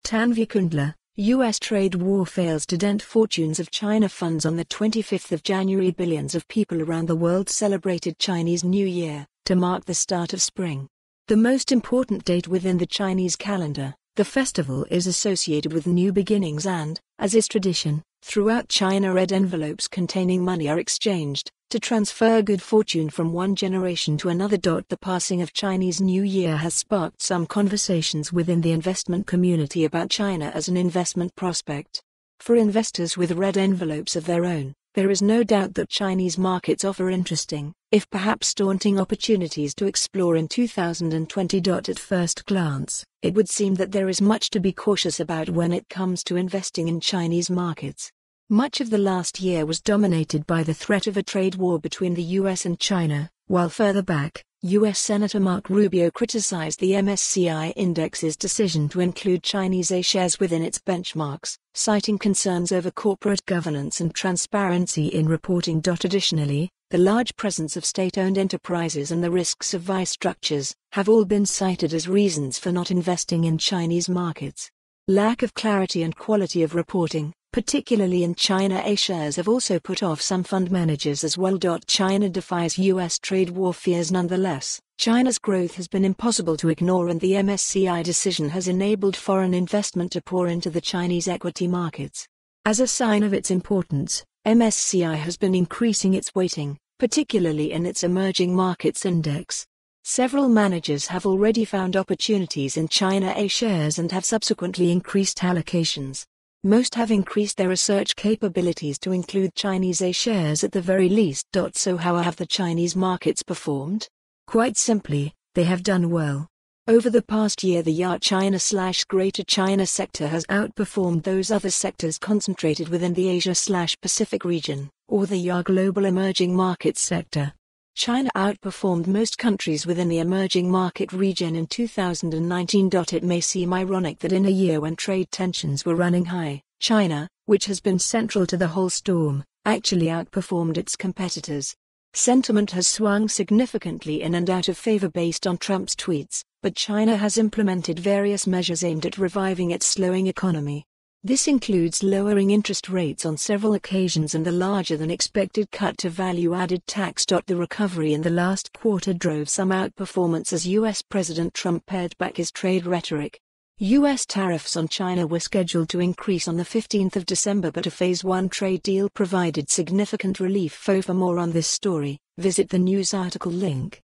Tanvi Kundlar, U.S. trade war fails to dent fortunes of China funds. On the 25th of January, billions of people around the world celebrated Chinese New Year, to mark the start of spring. The most important date within the Chinese calendar, the festival is associated with new beginnings and, as is tradition, throughout China red envelopes containing money are exchanged, to transfer good fortune from one generation to another. The passing of Chinese New Year has sparked some conversations within the investment community about China as an investment prospect. For investors with red envelopes of their own, there is no doubt that Chinese markets offer interesting, if perhaps daunting opportunities to explore in 2020. At first glance, it would seem that there is much to be cautious about when it comes to investing in Chinese markets. Much of the last year was dominated by the threat of a trade war between the US and China, while further back, US Senator Mark Rubio criticized the MSCI index's decision to include Chinese A-shares within its benchmarks, citing concerns over corporate governance and transparency in reporting. Additionally, the large presence of state-owned enterprises and the risks of vice structures have all been cited as reasons for not investing in Chinese markets. Lack of clarity and quality of reporting, particularly in China A-shares, have also put off some fund managers as well. China defies US trade war fears. Nonetheless, China's growth has been impossible to ignore, and the MSCI decision has enabled foreign investment to pour into the Chinese equity markets. As a sign of its importance, MSCI has been increasing its weighting, particularly in its emerging markets index. Several managers have already found opportunities in China A-shares and have subsequently increased allocations. Most have increased their research capabilities to include Chinese A-shares at the very least. So how have the Chinese markets performed? Quite simply, they have done well. Over the past year, the China/Greater China sector has outperformed those other sectors concentrated within the Asia/Pacific region, or the Global Emerging Markets sector. China outperformed most countries within the emerging market region in 2019. It may seem ironic that in a year when trade tensions were running high, China, which has been central to the whole storm, actually outperformed its competitors. Sentiment has swung significantly in and out of favor based on Trump's tweets, but China has implemented various measures aimed at reviving its slowing economy. This includes lowering interest rates on several occasions and the larger-than-expected cut to value-added tax. The recovery in the last quarter drove some outperformance as U.S. President Trump pared back his trade rhetoric. U.S. tariffs on China were scheduled to increase on the 15th of December, but a Phase 1 trade deal provided significant relief. For more on this story, visit the news article link.